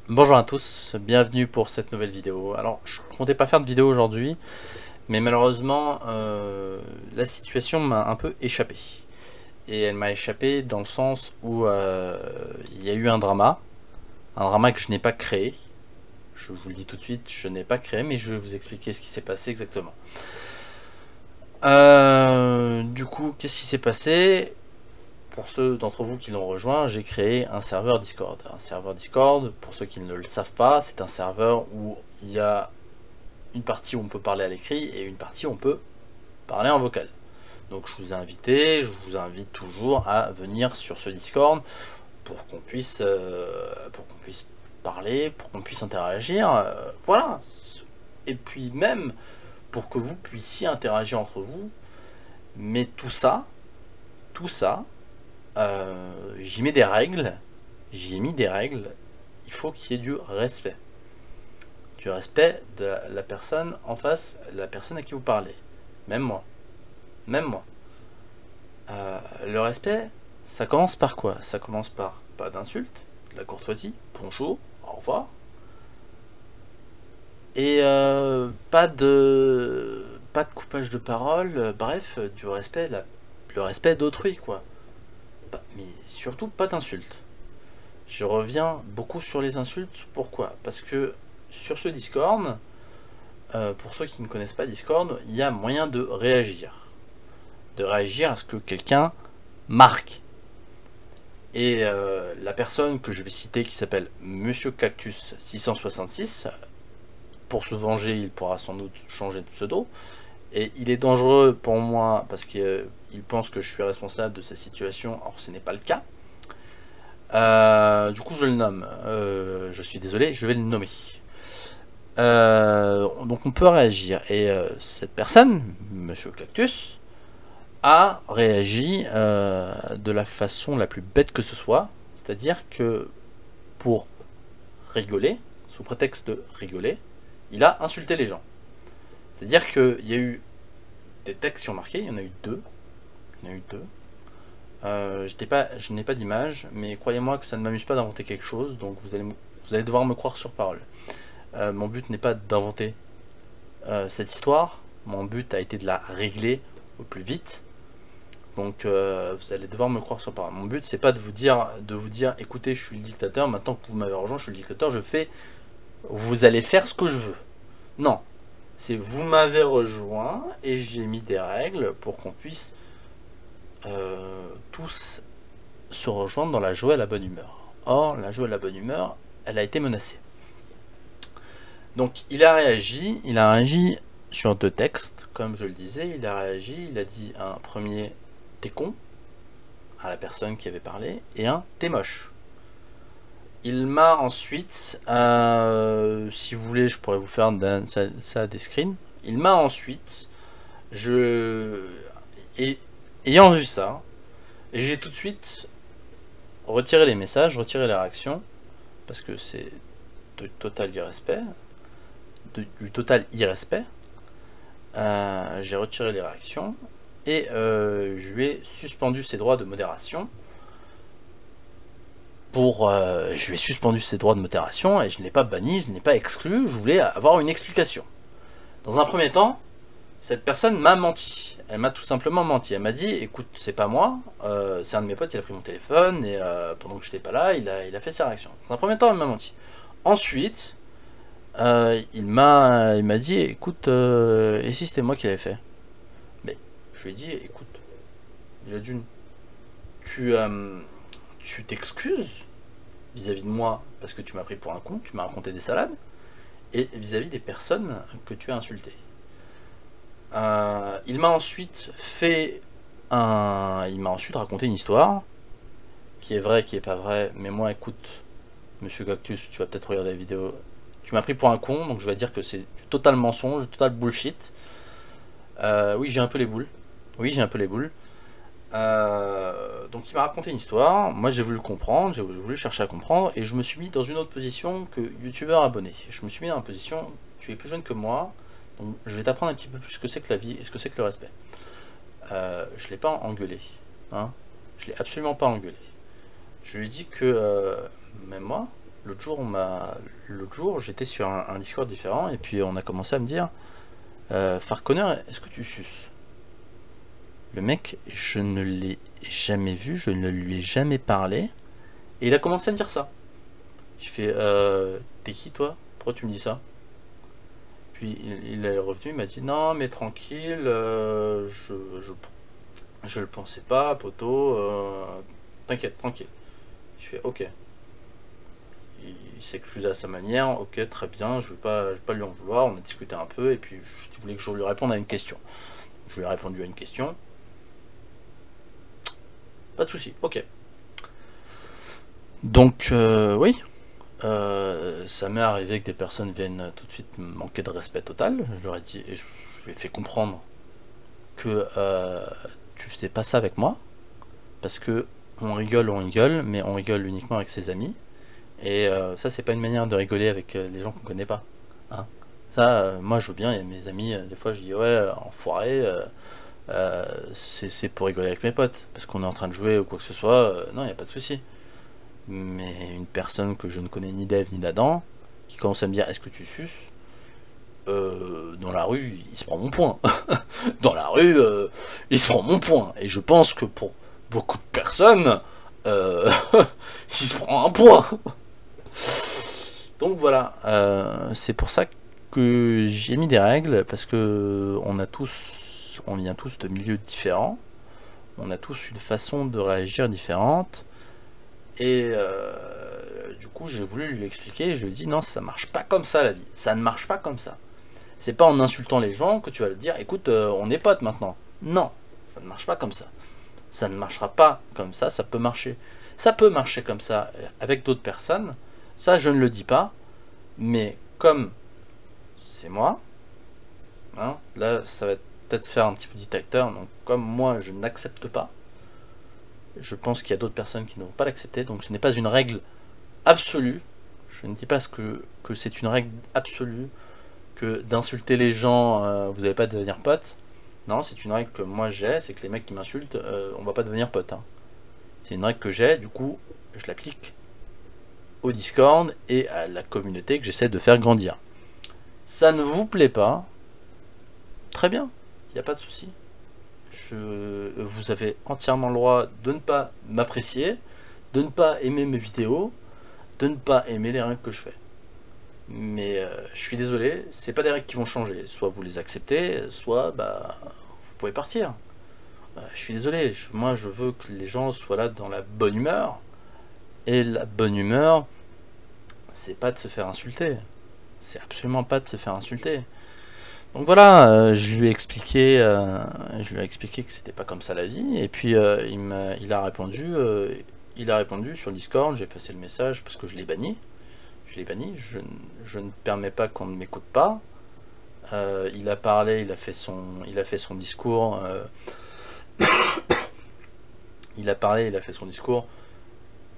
Bonjour à tous, bienvenue pour cette nouvelle vidéo. Alors, je comptais pas faire de vidéo aujourd'hui, mais malheureusement, la situation m'a un peu échappé. Et elle m'a échappé dans le sens où il y a eu un drama que je n'ai pas créé. Je vous le dis tout de suite, je n'ai pas créé, mais je vais vous expliquer ce qui s'est passé exactement. Du coup, qu'est-ce qui s'est passé? Pour ceux d'entre vous qui l'ont rejoint, j'ai créé un serveur Discord. Un serveur Discord, pour ceux qui ne le savent pas, c'est un serveur où il y a une partie où on peut parler à l'écrit et une partie où on peut parler en vocal. Donc je vous ai invité, je vous invite toujours à venir sur ce Discord pour qu'on puisse parler, pour qu'on puisse interagir, voilà. Et puis même pour que vous puissiez interagir entre vous. Mais tout ça, j'y mets des règles, j'y ai mis des règles. Il faut qu'il y ait du respect. Du respect de la personne en face, la personne à qui vous parlez. Même moi. Même moi. Le respect, ça commence par quoi? Ça commence par pas d'insultes, de la courtoisie, bonjour, au revoir. Et pas de coupage de parole, bref, du respect, le respect d'autrui, quoi. Mais surtout pas d'insultes. Je reviens beaucoup sur les insultes, pourquoi? Parce que sur ce Discord, pour ceux qui ne connaissent pas Discord, il y a moyen de réagir. De réagir à ce que quelqu'un marque. Et la personne que je vais citer qui s'appelle Monsieur Cactus 666, pour se venger, il pourra sans doute changer de pseudo. Et il est dangereux pour moi parce qu'il pense que je suis responsable de sa situation, or ce n'est pas le cas. Du coup, je le nomme. Je suis désolé, je vais le nommer. Donc on peut réagir. Et cette personne, Monsieur Cactus, a réagi de la façon la plus bête que ce soit. C'est-à-dire que pour rigoler, sous prétexte de rigoler, il a insulté les gens. C'est-à-dire qu'il y a eu des textes qui ont marqué, il y en a eu deux. Il y en a eu deux. Je n'ai pas d'image, mais croyez-moi que ça ne m'amuse pas d'inventer quelque chose, donc vous allez devoir me croire sur parole. Mon but n'est pas d'inventer cette histoire, mon but a été de la régler au plus vite. Donc vous allez devoir me croire sur parole. Mon but c'est pas de vous dire écoutez, je suis le dictateur, maintenant que vous m'avez rejoint, je suis le dictateur, vous allez faire ce que je veux. Non, c'est vous m'avez rejoint et j'ai mis des règles pour qu'on puisse tous se rejoindre dans la joie et la bonne humeur. Or, la joie et la bonne humeur, elle a été menacée. Donc il a réagi sur deux textes, comme je le disais, il a réagi, il a dit un premier t'es con à la personne qui avait parlé et un t'es moche. Il m'a ensuite, si vous voulez, je pourrais vous faire ça des screens. Il m'a ensuite, ayant vu ça, j'ai tout de suite retiré les messages, retiré les réactions, parce que c'est du total irrespect. Du total irrespect. J'ai retiré les réactions et je lui ai suspendu ses droits de modération. Je lui ai suspendu ses droits de modération et je ne l'ai pas banni, je ne l'ai pas exclu, je voulais avoir une explication. Dans un premier temps, cette personne m'a menti. Elle m'a tout simplement menti. Elle m'a dit écoute, c'est pas moi, c'est un de mes potes, il a pris mon téléphone et pendant que j'étais pas là, il a fait sa réaction. Dans un premier temps, elle m'a menti. Ensuite, il m'a dit écoute, et si c'était moi qui l'avais fait? Mais je lui ai dit écoute, déjà d'une, tu t'excuses vis-à-vis de moi parce que tu m'as pris pour un con, tu m'as raconté des salades, et vis-à-vis des personnes que tu as insultées. Il m'a ensuite raconté une histoire qui est vraie, qui est pas vraie, mais moi écoute, Monsieur Cactus, tu vas peut-être regarder la vidéo. Tu m'as pris pour un con, donc je vais dire que c'est du total mensonge, du total bullshit. Oui, j'ai un peu les boules. Oui, j'ai un peu les boules. Donc il m'a raconté une histoire, moi j'ai voulu comprendre, j'ai voulu chercher à comprendre, et je me suis mis dans une autre position que youtubeur abonné. Je me suis mis dans une position, tu es plus jeune que moi, donc je vais t'apprendre un petit peu plus ce que c'est que la vie et ce que c'est que le respect. Je l'ai pas engueulé, hein, je l'ai absolument pas engueulé. Je lui ai dit que, même moi, l'autre jour, j'étais sur un Discord différent et puis on a commencé à me dire Farconner, est-ce que tu suces? Le mec, je ne l'ai jamais vu, je ne lui ai jamais parlé et il a commencé à me dire ça. Je fais t'es qui toi? Pourquoi tu me dis ça? Puis il est revenu, il m'a dit non mais tranquille, je le pensais pas, poto, t'inquiète, tranquille. Je fais ok. Il s'excuse à sa manière, ok très bien, je vais pas lui en vouloir, on a discuté un peu et puis je voulais que je lui réponde à une question. Je lui ai répondu à une question. Pas de souci, ok. Donc oui, ça m'est arrivé que des personnes viennent tout de suite me manquer de respect total. Je leur ai dit, et je lui ai fait comprendre que tu faisais pas ça avec moi, parce que on rigole, mais on rigole uniquement avec ses amis. Et ça, c'est pas une manière de rigoler avec les gens qu'on connaît pas. Hein. Ça, moi, je veux bien. Il y a mes amis, des fois, je dis ouais, enfoiré. C'est pour rigoler avec mes potes, parce qu'on est en train de jouer ou quoi que ce soit. Non, il n'y a pas de souci. Mais une personne que je ne connais ni d'Ève ni d'Adam, qui commence à me dire est-ce que tu suces, dans la rue, il se prend mon point. Dans la rue, il se prend mon point. Et je pense que pour beaucoup de personnes, il se prend un point. Donc voilà, c'est pour ça que j'ai mis des règles, parce que on vient tous de milieux différents, on a tous une façon de réagir différente, et du coup j'ai voulu lui expliquer, je lui ai dit non, ça marche pas comme ça la vie, ça ne marche pas comme ça. C'est pas en insultant les gens que tu vas leur dire écoute, on est potes maintenant. Non, ça ne marche pas comme ça. Ça ne marchera pas comme ça, ça peut marcher. Ça peut marcher comme ça avec d'autres personnes, ça je ne le dis pas, mais comme c'est moi, hein, là ça va peut-être faire un petit peu dictateur, donc comme moi je n'accepte pas, je pense qu'il y a d'autres personnes qui ne vont pas l'accepter, donc ce n'est pas une règle absolue, je ne dis pas que c'est une règle absolue, que d'insulter les gens, vous n'allez pas devenir pote. Non, c'est une règle que moi j'ai, c'est que les mecs qui m'insultent, on va pas devenir pote. Hein. C'est une règle que j'ai, du coup, je l'applique au Discord et à la communauté que j'essaie de faire grandir. Ça ne vous plaît pas, très bien, il n'y a pas de souci. Vous avez entièrement le droit de ne pas m'apprécier, de ne pas aimer mes vidéos, de ne pas aimer les règles que je fais. Mais je suis désolé, c'est pas des règles qui vont changer. Soit vous les acceptez, soit bah vous pouvez partir. Je suis désolé, moi je veux que les gens soient là dans la bonne humeur. Et la bonne humeur, c'est pas de se faire insulter. C'est absolument pas de se faire insulter. Donc voilà, je lui ai expliqué que c'était pas comme ça la vie. Et puis il a répondu sur le Discord. J'ai effacé le message parce que je l'ai banni. Je ne permets pas qu'on ne m'écoute pas. Il a parlé, il a fait son discours. Il a parlé, il a fait son discours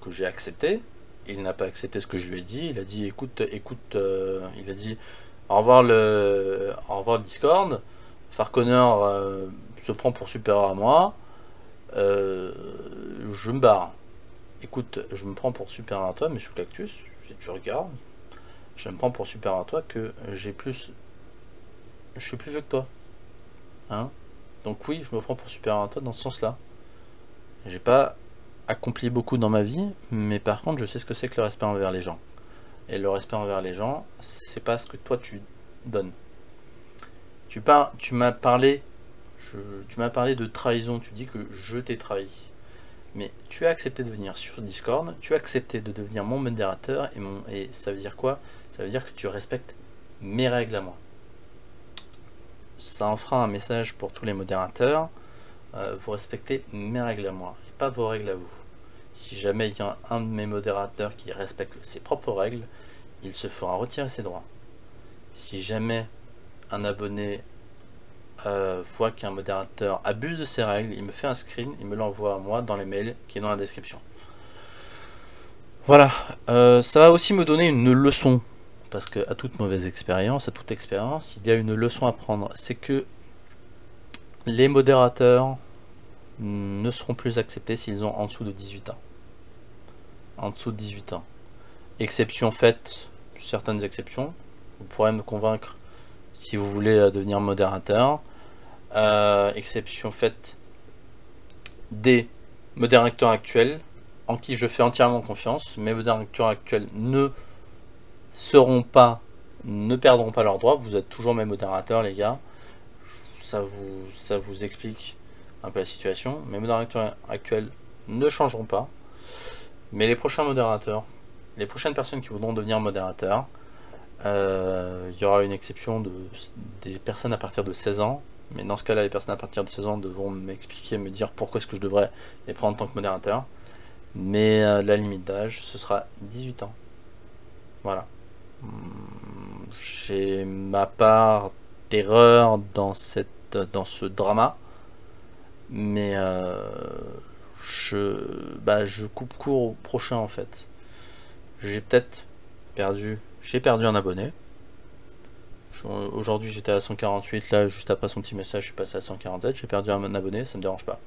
que j'ai accepté. Il n'a pas accepté ce que je lui ai dit. Il a dit écoute, il a dit au revoir le Discord. Farconner se prend pour supérieur à moi. Je me barre. Écoute, je me prends pour supérieur à toi, monsieur Cactus. Si tu regardes, je me prends pour supérieur à toi que je suis plus vieux que toi. Hein? Donc oui, je me prends pour supérieur à toi dans ce sens-là. J'ai pas accompli beaucoup dans ma vie, mais par contre, je sais ce que c'est que le respect envers les gens. Et le respect envers les gens, c'est pas ce que toi tu donnes. Tu m'as parlé de trahison, tu dis que je t'ai trahi. Mais tu as accepté de venir sur Discord, tu as accepté de devenir mon modérateur, et ça veut dire quoi? Ça veut dire que tu respectes mes règles à moi. Ça en fera un message pour tous les modérateurs. Vous respectez mes règles à moi, et pas vos règles à vous. Si jamais il y a un de mes modérateurs qui respecte ses propres règles, il se fera retirer ses droits. Si jamais un abonné voit qu'un modérateur abuse de ses règles, il me fait un screen, il me l'envoie à moi dans les mails qui est dans la description. Voilà, ça va aussi me donner une leçon, parce que à toute mauvaise expérience, à toute expérience, il y a une leçon à prendre. C'est que les modérateurs ne seront plus acceptés s'ils ont en dessous de 18 ans. En dessous de 18 ans. exception faite, certaines exceptions, vous pourrez me convaincre si vous voulez devenir modérateur. Exception faite des modérateurs actuels en qui je fais entièrement confiance. Mes modérateurs actuels ne perdront pas leurs droits. Vous êtes toujours mes modérateurs, les gars. Ça vous explique un peu la situation. Mes modérateurs actuels ne changeront pas. Mais les prochains modérateurs, les prochaines personnes qui voudront devenir modérateurs, il y aura une exception des personnes à partir de 16 ans. Mais dans ce cas-là, les personnes à partir de 16 ans devront m'expliquer, me dire pourquoi est-ce que je devrais les prendre en tant que modérateur. Mais la limite d'âge, ce sera 18 ans. Voilà. J'ai ma part d'erreur dans ce drama. Mais je coupe court au prochain en fait. J'ai perdu un abonné. Aujourd'hui j'étais à 148, là juste après son petit message je suis passé à 147, j'ai perdu un abonné, ça me dérange pas.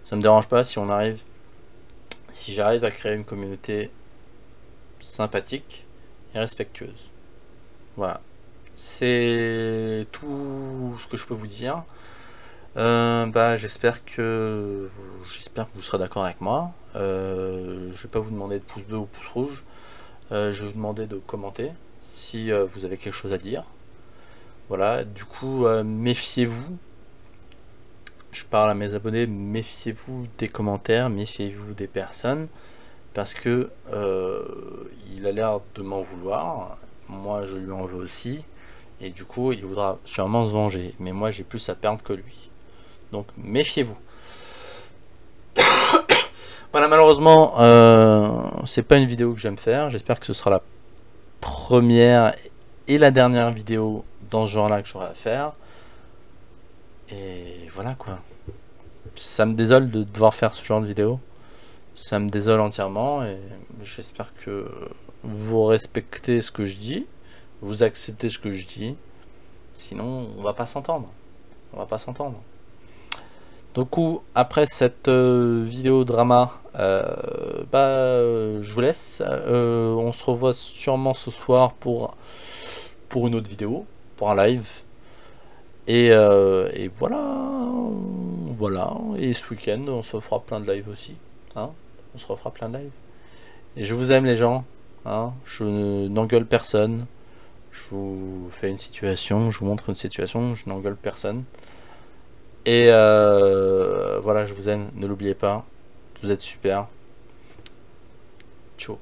Ça me dérange pas si j'arrive à créer une communauté sympathique et respectueuse. Voilà. C'est tout ce que je peux vous dire. J'espère que vous serez d'accord avec moi. Je vais pas vous demander de pouce bleu ou pouce rouge. Je vais vous demander de commenter si vous avez quelque chose à dire. Voilà, du coup, méfiez-vous. Je parle à mes abonnés, méfiez-vous des commentaires, méfiez-vous des personnes, parce que il a l'air de m'en vouloir. Moi, je lui en veux aussi, et du coup, il voudra sûrement se venger. Mais moi, j'ai plus à perdre que lui. Donc, méfiez-vous. Voilà, malheureusement, c'est pas une vidéo que j'aime faire. J'espère que ce sera la première et la dernière vidéo dans ce genre là que j'aurai à faire. Et voilà quoi. Ça me désole de devoir faire ce genre de vidéo. Ça me désole entièrement et j'espère que vous respectez ce que je dis, vous acceptez ce que je dis. Sinon on va pas s'entendre. On va pas s'entendre. Du coup, après cette vidéo drama, je vous laisse. On se revoit sûrement ce soir pour une autre vidéo, pour un live. Et voilà. Et ce week-end, on se fera plein de lives aussi. Hein, on se refera plein de lives. Et je vous aime les gens. Hein, je n'engueule personne. Je vous fais une situation, je vous montre une situation, je n'engueule personne. Et voilà, je vous aime, ne l'oubliez pas. Vous êtes super. Ciao.